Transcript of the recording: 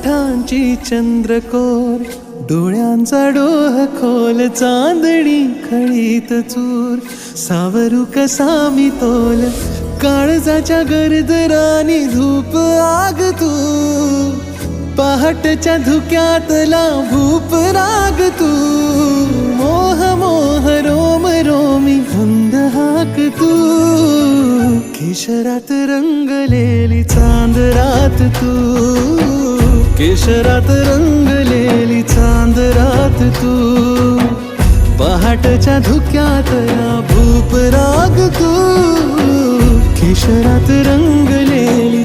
ओठांची चंद्रकोर, डोळ्यांचा डोह खोल, चांदणी खळीत चूर, सावरू कसा मी तोल, काळजाच्या गरदरानी धूप आग तू, पहाटच्या धुक्यातला भूप राग तू, मोह मोह रोम रोमी धुंद हाक तू, केशरात रंगलेली चांद रात तू, केशरात रंगलेली चांद रात तू, पहाटच्या धुक्यातला भूप राग तू, केशरात रंगलेली